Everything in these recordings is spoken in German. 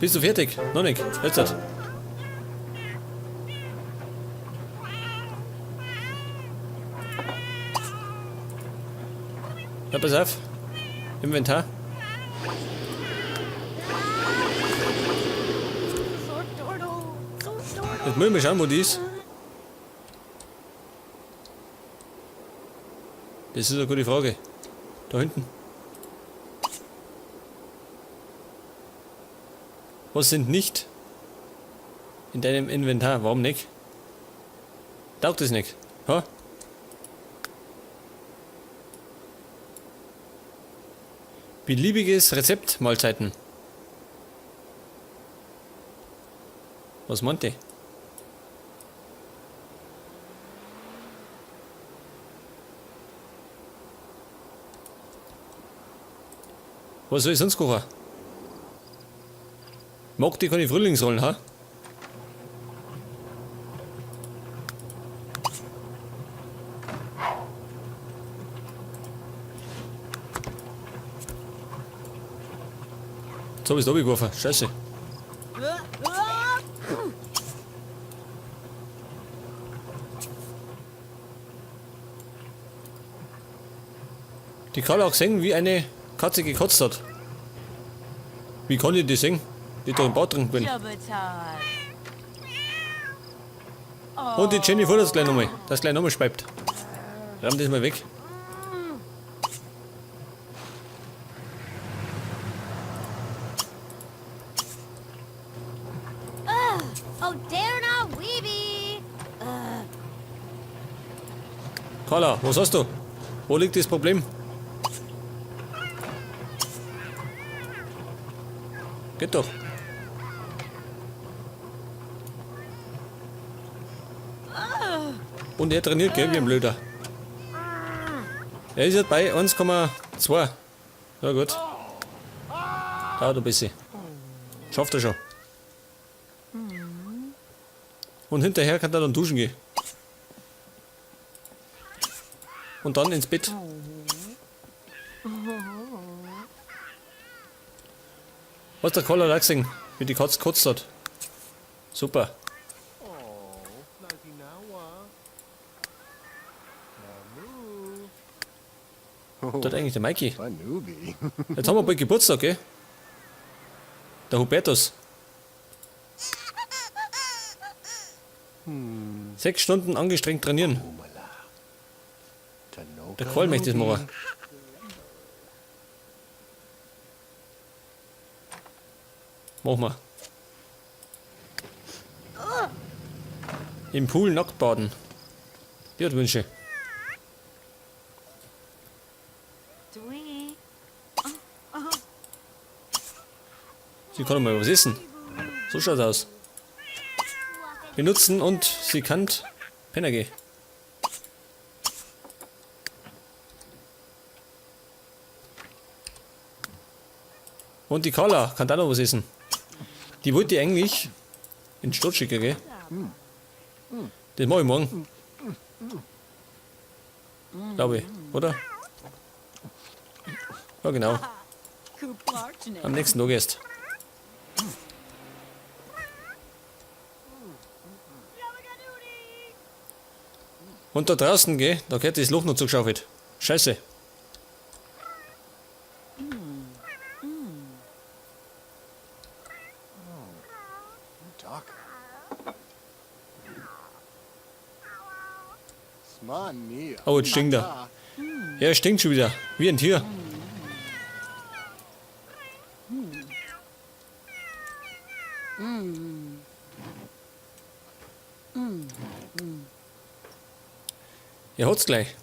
Bist du fertig? Noch nicht. Jetzt halt. Ja, pass auf. Inventar. Jetzt müssen wir schauen, wo die ist. Das ist eine gute Frage. Da hinten. Was sind nicht in deinem Inventar? Warum nicht? Taugt es nicht? Ha? Beliebiges Rezept Mahlzeiten. Was meint ihr? Was soll ich sonst kochen? Mag die keine Frühlingsrollen, ha? Jetzt hab ich's da geworfen. Scheiße. Die kann auch sehen, wie eine Katze gekotzt hat. Wie kann ich das sehen? Die da im Bad drin bin. Und die Jenny fordert es gleich nochmal, dass gleich nochmal speibt. Ramm das mal weg. Carla, was hast du? Wo liegt das Problem? Geht doch. Und er trainiert, gell, wie ein Blöder. Er ist jetzt bei 1,2. Ja gut. Dauert ein bisschen. Schafft er schon. Und hinterher kann er dann duschen gehen. Und dann ins Bett. Was der Koller da gesehen, wie die Katze gekotzt hat. Super. Da hat eigentlich der Mikey. Jetzt haben wir bald Geburtstag, gell? Der Hubertus. 6 Stunden angestrengt trainieren. Der Karl möchte das machen. Mach mal. Im Pool nackt baden. Glückwünsche. Sie kann mal was essen. So schaut's aus. Benutzen und sie kann Penner gehen. Und die Carla kann da noch was essen. Die wollte eigentlich in die Stadt schicken, gell? Das mache ich morgen. Glaube ich, oder? Ja, genau. Am nächsten Tag erst. Und da draußen, gell, da gehört das Loch noch zugeschaufelt. Scheiße. Oh, jetzt stinkt er. Ja, er stinkt schon wieder. Wie ein Tier. Er hat's gleich.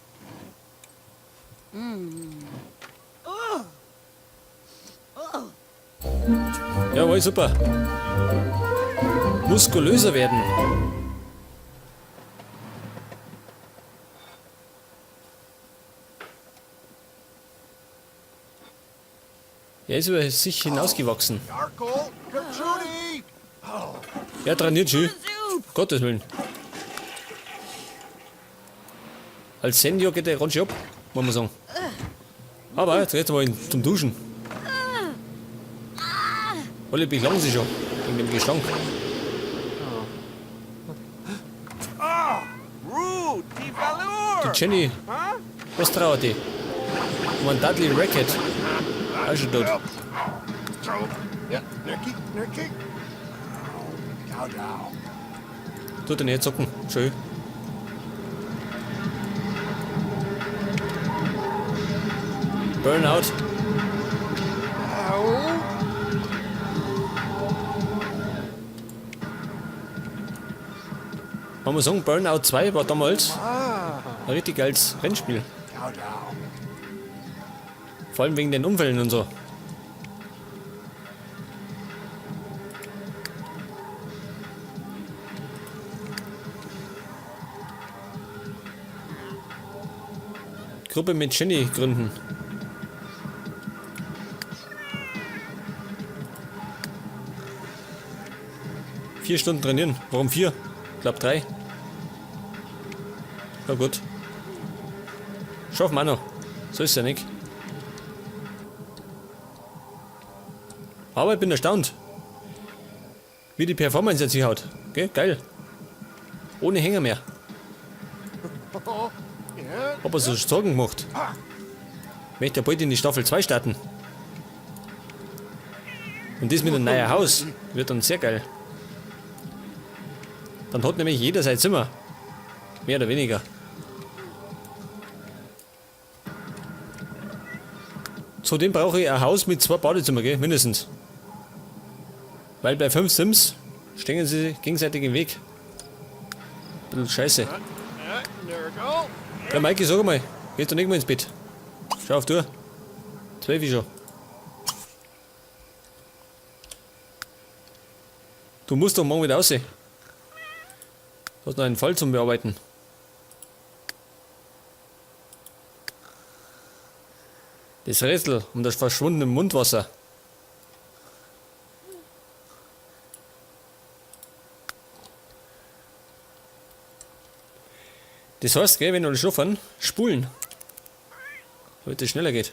Jawohl, super. Muskulöser werden. Er ist über sich hinausgewachsen. Er trainiert schon. Gottes Willen. Als Senior geht er ganz schön ab, muss man sagen. Aber jetzt geht's mal zum Duschen. Alle beklagen sich schon. Wegen dem Gestank. Rude, die Valor! Die Jenny. Was trauert die? Und Dudley Racket. Auch schon tot. Ja, Nurki. Tut er nicht zocken. Schön. Burnout. Man muss sagen, Burnout 2 war damals ein richtig geiles Rennspiel. Vor allem wegen den Unfällen und so. Gruppe mit Jenny gründen. Vier Stunden trainieren. Warum 4? Ich glaube 3. Ja gut. Schaffen wir noch. So ist ja nicht. Aber ich bin erstaunt, wie die Performance jetzt hier haut. Gell? Geil. Ohne Hänger mehr. Hab er so Sorgen gemacht. Möchte ja bald in die Staffel 2 starten. Und das mit einem neuen Haus wird dann sehr geil. Dann hat nämlich jeder sein Zimmer. Mehr oder weniger. Zudem brauche ich ein Haus mit 2 Badezimmern, gell? Mindestens. Weil bei 5 Sims stehen sie sich gegenseitig im Weg. Bisschen scheiße. Ja, Maike, sag mal, gehst du nicht mal ins Bett? Schau auf du. 12 schon. Du musst doch morgen wieder aussehen. Du hast noch einen Fall zum Bearbeiten. Das Rätsel um das verschwundene Mundwasser. Das heißt, gell, wenn wir schaffen, spulen. Damit es schneller geht.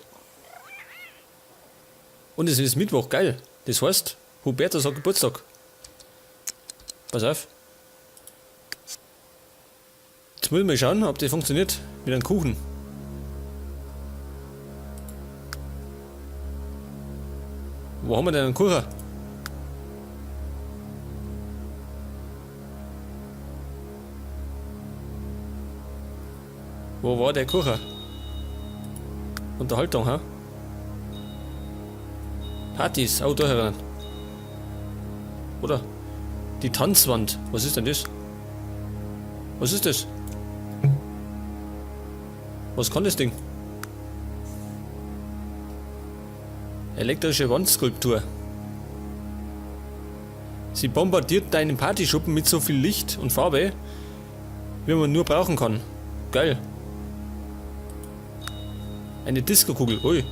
Und es ist Mittwoch, geil. Das heißt, Hubertus hat Geburtstag. Pass auf. Jetzt müssen wir schauen, ob das funktioniert mit einem Kuchen. Wo haben wir denn einen Kuchen? Wo war der Kuchen? Unterhaltung, ha? Partys, auch da heran. Oder? Die Tanzwand. Was ist denn das? Was ist das? Was kann das Ding? Elektrische Wandskulptur. Sie bombardiert deinen Partyschuppen mit so viel Licht und Farbe, wie man nur brauchen kann. Geil. Eine Disco-Kugel. Ui.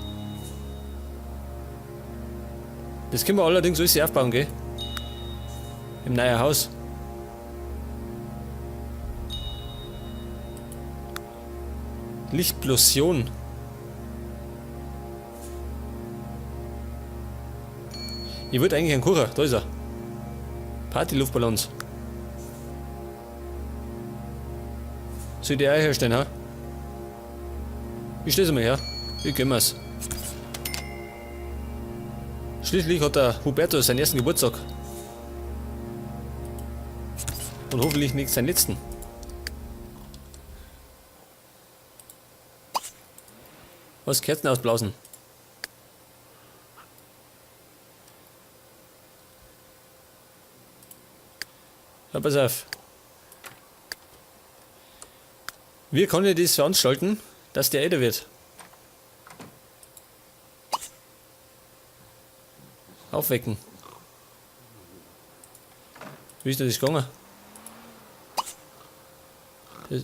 Das können wir allerdings alles aufbauen, gell? Im neuen Haus. Lichtplosion. Ich würde eigentlich einen Kuchen. Da ist er. Party-Luftballons. Soll ich die auch herstellen, ha? Ich stelle sie mal her. Wie können wir's? Schließlich hat der Hubertus seinen ersten Geburtstag. Und hoffentlich nicht seinen letzten. Was? Kerzen ausblasen? Ja, pass auf. Wie kann ich das veranstalten, dass der älter wird? Aufwecken. Wie ist das gegangen?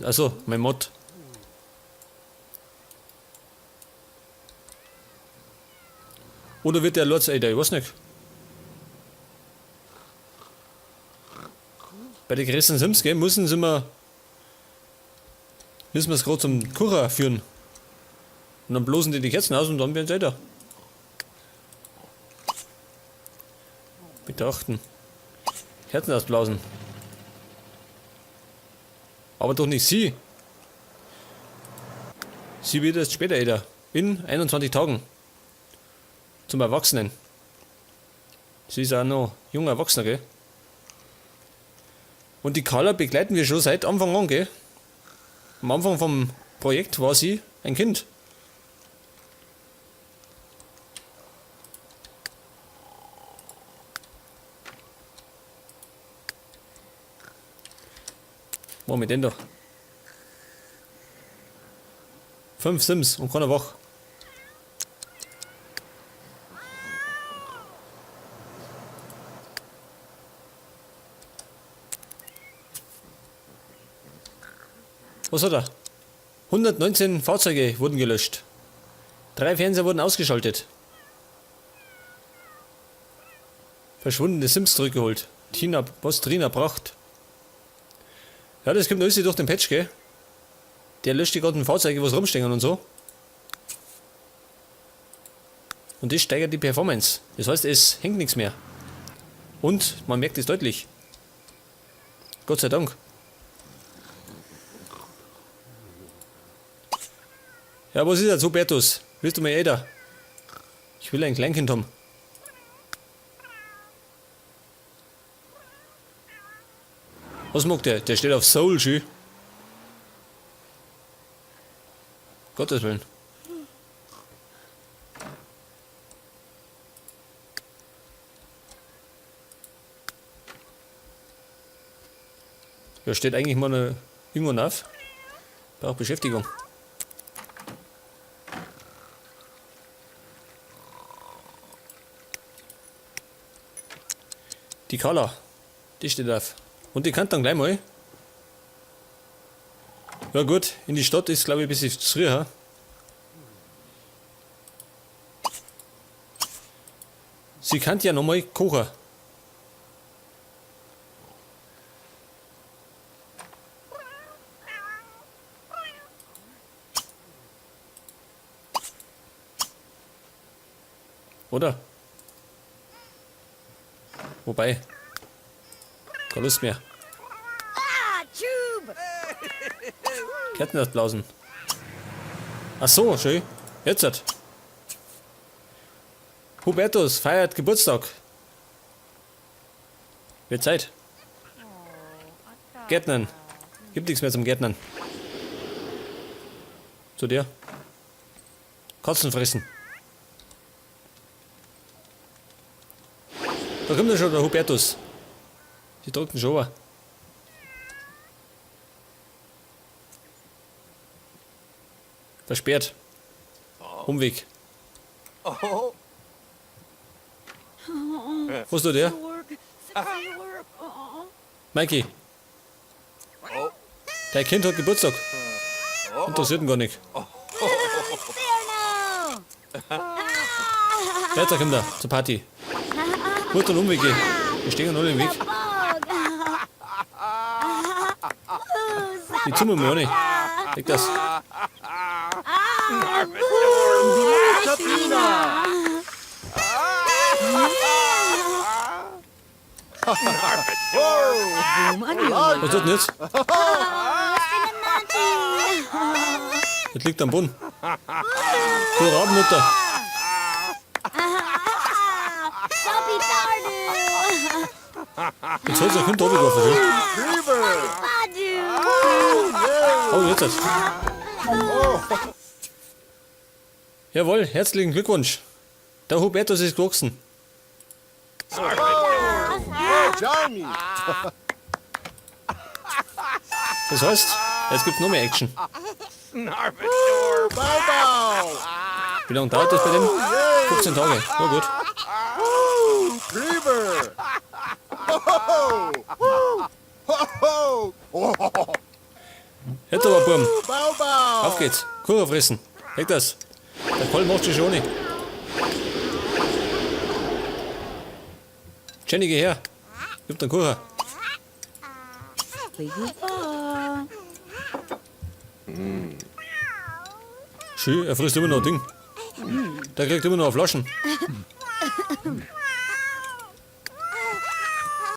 Achso, mein Mod. Oder wird der Lords älter? Ich weiß nicht. Bei den größten Sims, gell, müssen wir es gerade zum Kuchen führen. Und dann bloßen die Kerzen aus und dann werden sie älter. Bitte achten. Herzen ausblasen. Aber doch nicht sie. Sie wird erst später älter. In 21 Tagen. Zum Erwachsenen. Sie ist auch noch junger Erwachsener, gell? Und die Carla begleiten wir schon seit Anfang an, gell? Am Anfang vom Projekt war sie ein Kind. Machen wir den doch. 5 Sims und keiner wach. Was hat er? 119 Fahrzeuge wurden gelöscht. 3 Fernseher wurden ausgeschaltet. Verschwundene Sims zurückgeholt. Tina, was Trina braucht. Ja, das kommt alles durch den Patch, gell? Der löscht die ganzen Fahrzeuge, was rumstehen und so. Und das steigert die Performance. Das heißt, es hängt nichts mehr. Und man merkt es deutlich. Gott sei Dank. Ja, was ist jetzt, Hubertus? Willst du mal älter? Ich will ein Kleinkind haben. Was mag der? Der steht auf Soul, schü. Gottes Willen. Ja, steht eigentlich mal eine irgendwann auf. Braucht Beschäftigung. Die Carla, die steht auf. Und die kann dann gleich mal. Ja gut, in die Stadt ist glaube ich ein bisschen zu früh, ha? Sie kann ja nochmal kochen. Oder? Wobei. Keine Lust mehr. Kerzen ausblasen. Ach so, schön. Jetzt hat. Hubertus feiert Geburtstag. Wird Zeit. Gärtnern. Gibt nichts mehr zum Gärtnern. Zu dir. Katzen fressen. Da kommt ja schon der Hubertus. Die drückt ihn schon an. Versperrt. Umweg. Was tut der? Mikey. Dein Kind hat Geburtstag. Interessiert ihn gar nicht. Jetzt kommt er zur Party. Gut, dann Umweg gehen. Wir stehen alle im Weg. Die zoomen wir auch nicht. Leg das. Was tut denn jetzt? Das liegt am Boden. Du Rabenmutter. Jetzt hat sich ein Kind runtergeworfen. Oh, jetzt hat's. Jawohl, herzlichen Glückwunsch. Der Hubertus ist gewachsen. Das heißt, jetzt gibt's noch mehr Action. Wie lange dauert das bei dem? 15 Tage. Na gut. Jetzt aber, Burm. Auf geht's. Kuchen fressen. Leg das. Der Kohl macht sich schon nicht. Jenny, geh her. Gib den Kuchen. Schön, er frisst immer noch ein Ding. Der kriegt immer noch Flaschen.